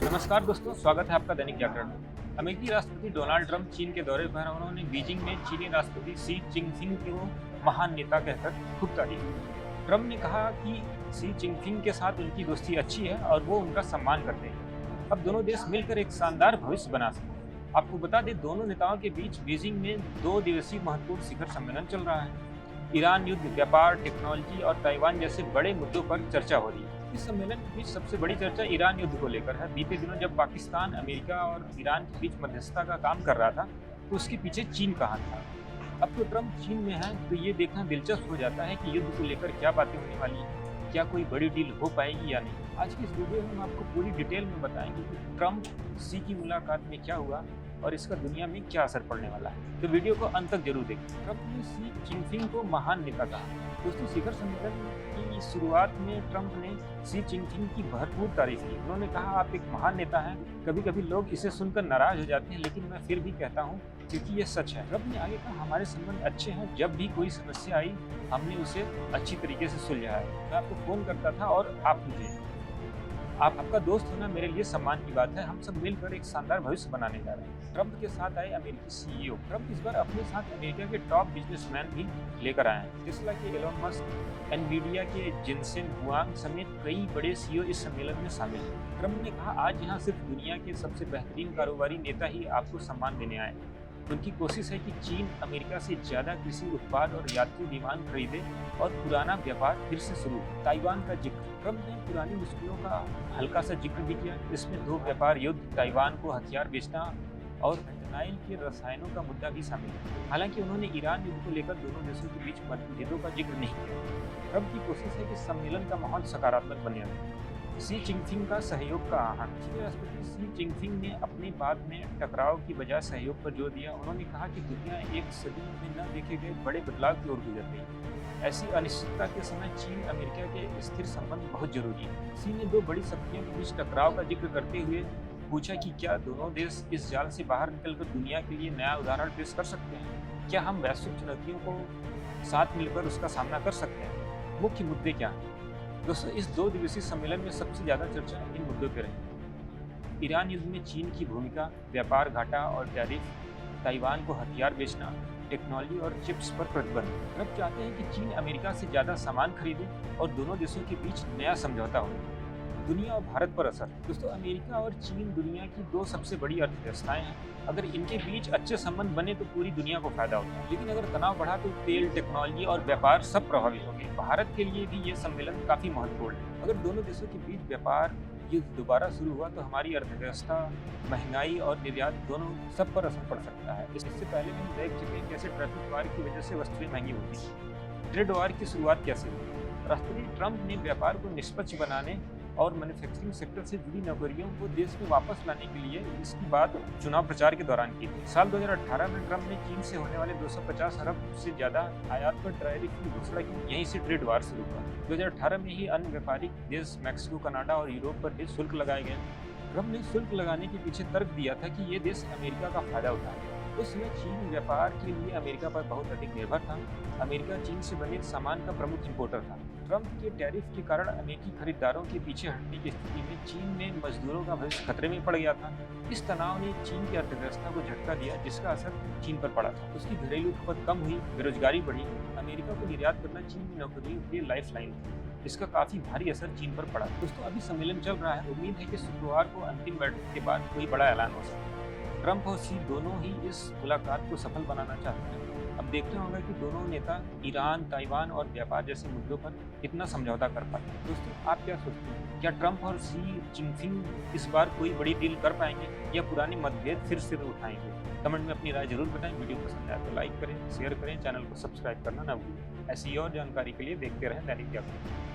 नमस्कार दोस्तों, स्वागत है आपका दैनिक जागरण में। अमेरिकी राष्ट्रपति डोनाल्ड ट्रंप चीन के दौरे पर हैं। उन्होंने बीजिंग में चीनी राष्ट्रपति शी जिनपिंग को महान नेता कहकर खूब तारीफ की। ट्रंप ने कहा कि शी जिनपिंग के साथ उनकी दोस्ती अच्छी है और वो उनका सम्मान करते हैं। अब दोनों देश मिलकर एक शानदार भविष्य बना सकते हैं। आपको बता दें, दोनों नेताओं के बीच बीजिंग में 2 दिवसीय महत्वपूर्ण शिखर सम्मेलन चल रहा है। ईरान युद्ध, व्यापार, टेक्नोलॉजी और ताइवान जैसे बड़े मुद्दों पर चर्चा हो रही है। इस सम्मेलन के बीच सबसे बड़ी चर्चा ईरान युद्ध को लेकर है। बीते दिनों जब पाकिस्तान, अमेरिका और ईरान के बीच मध्यस्थता का काम कर रहा था, तो उसके पीछे चीन का हाथ था। अब तो ट्रंप चीन में है, तो ये देखना दिलचस्प हो जाता है कि युद्ध को लेकर क्या बातें होने वाली हैं, क्या कोई बड़ी डील हो पाएगी या नहीं। आज की इस वीडियो में हम आपको पूरी डिटेल में बताएंगे कि ट्रंप शी की मुलाकात में क्या हुआ और इसका दुनिया में क्या असर पड़ने वाला है। तो वीडियो को अंत तक जरूर देखें। ट्रंप ने शी जिनपिंग को महान नेता कहा। दोस्तों, शिखर सम्मेलन की शुरुआत में ट्रंप ने शी जिनपिंग की भरपूर तारीफ की। उन्होंने कहा, आप एक महान नेता हैं। कभी कभी लोग इसे सुनकर नाराज हो जाते हैं, लेकिन मैं फिर भी कहता हूं क्योंकि ये सच है। ट्रंप ने आगे कहा, हमारे संबंध अच्छे हैं। जब भी कोई समस्या आई, हमने उसे अच्छी तरीके से सुलझाया है। मैं आपको फोन करता था और आप मुझे। आपका दोस्त होना मेरे लिए सम्मान की बात है। हम सब मिलकर एक शानदार भविष्य बनाने जा रहे हैं। ट्रंप के साथ आए अमेरिकी सीईओ। ट्रंप इस बार अपने साथ अमेरिका के टॉप बिजनेसमैन भी लेकर आए हैं। टेस्ला के एलोन मस्क, एनवीडिया के जिनसेन हुआंग समेत कई बड़े सीईओ इस सम्मेलन में शामिल हैं। ट्रंप ने कहा, आज यहाँ सिर्फ दुनिया के सबसे बेहतरीन कारोबारी नेता ही आपको सम्मान देने आए। उनकी कोशिश है कि चीन अमेरिका से ज्यादा कृषि उत्पाद और यात्री विमान खरीदे और पुराना व्यापार फिर से शुरू हो। ताइवान का जिक्र। ट्रंप ने पुरानी मुश्किलों का हल्का सा जिक्र भी किया। इसमें 2 व्यापार युद्ध, ताइवान को हथियार बेचना और फेंटानाइल के रसायनों का मुद्दा भी शामिल है। हालांकि उन्होंने ईरान युद्ध को लेकर दोनों देशों के बीच मतभेदों का जिक्र नहीं किया। ट्रंप की कोशिश है कि सम्मेलन का माहौल सकारात्मक बने रहे। शी जिनपिंग का सहयोग का आह्वान। चीनी राष्ट्रपति शी जिनपिंग ने अपनी बात में टकराव की बजाय सहयोग पर जोर दिया। उन्होंने कहा कि दुनिया एक सदी में न देखे गए बड़े बदलाव की ओर गुजर रही है। ऐसी अनिश्चितता के समय चीन अमेरिका के स्थिर संबंध बहुत जरूरी है। शी ने 2 बड़ी शक्तियों के बीच टकराव का जिक्र करते हुए पूछा कि क्या दोनों देश इस जाल से बाहर निकलकर दुनिया के लिए नया उदाहरण पेश कर सकते हैं? क्या हम वैश्विक चुनौतियों को साथ मिलकर उसका सामना कर सकते हैं? मुख्य मुद्दे क्या हैं? दोस्तों, इस 2 दिवसीय सम्मेलन में सबसे ज्यादा चर्चा इन मुद्दों पर रही। ईरान युद्ध में चीन की भूमिका, व्यापार घाटा और टैरिफ, ताइवान को हथियार बेचना, टेक्नोलॉजी और चिप्स पर प्रतिबंध। ट्रंप चाहते हैं कि चीन अमेरिका से ज्यादा सामान खरीदे और दोनों देशों के बीच नया समझौता हो। दुनिया और भारत पर असर। दोस्तों, अमेरिका और चीन दुनिया की 2 सबसे बड़ी अर्थव्यवस्थाएं हैं। अगर इनके बीच अच्छे संबंध बने तो पूरी दुनिया को फायदा होता है, लेकिन अगर तनाव बढ़ा तो तेल, टेक्नोलॉजी और व्यापार सब प्रभावित होंगे। भारत के लिए भी ये सम्मेलन काफी महत्वपूर्ण है। अगर दोनों देशों के बीच व्यापार युद्ध दोबारा शुरू हुआ तो हमारी अर्थव्यवस्था, महंगाई और निर्यात दोनों सब पर असर पड़ सकता है। इससे पहले भी हम देख चुके हैं कैसे ट्रैफिक वार की वजह से वस्तुएं महंगी होती हैं। ट्रेड वार की शुरुआत कैसे हुई? राष्ट्रपति ट्रंप ने व्यापार को निष्पक्ष बनाने और मैन्युफैक्चरिंग सेक्टर से जुड़ी नौकरियों को देश में वापस लाने के लिए इसकी बात चुनाव प्रचार के दौरान की थी। साल 2018 में ट्रंप ने चीन से होने वाले 250 अरब से ज्यादा आयात पर टैरिफ की घोषणा की। यहीं से ट्रेड वार शुरू हुआ। 2018 में ही अन्य व्यापारिक देश मैक्सिको, कनाडा और यूरोप पर भी शुल्क लगाए गए। ट्रंप ने शुल्क लगाने के पीछे तर्क दिया था कि ये देश अमेरिका का फायदा उठाए। उस समय चीन व्यापार के लिए अमेरिका पर बहुत अधिक निर्भर था। अमेरिका चीन से बने सामान का प्रमुख इंपोर्टर था। ट्रंप के टैरिफ के कारण अमेरिकी खरीदारों के पीछे हटने की स्थिति में चीन में मजदूरों का भविष्य खतरे में पड़ गया था। इस तनाव ने चीन की अर्थव्यवस्था को झटका दिया, जिसका असर चीन पर पड़ा था। उसकी घरेलू खपत कम हुई, बेरोजगारी बढ़ी। अमेरिका को निर्यात करना चीन की नौकरियों के लिए लाइफलाइन थी। इसका काफी भारी असर चीन पर पड़ा। दोस्तों, अभी सम्मेलन चल रहा है। उम्मीद है कि शुक्रवार को अंतिम बैठक के बाद कोई बड़ा ऐलान हो सकता है। ट्रंप और शी दोनों ही इस मुलाकात को सफल बनाना चाहते हैं। अब देखना होगा कि दोनों नेता ईरान, ताइवान और व्यापार जैसे मुद्दों पर कितना समझौता कर पाते हैं। दोस्तों, आप क्या सोचते हैं? क्या ट्रंप और शी जिनपिंग इस बार कोई बड़ी डील कर पाएंगे या पुराने मतभेद फिर से उठाएंगे? कमेंट में अपनी राय जरूर बताएं। वीडियो पसंद आए तो लाइक करें, शेयर करें, चैनल को सब्सक्राइब करना ना भूलें। ऐसी और जानकारी के लिए देखते रहें दैनिक जागरण।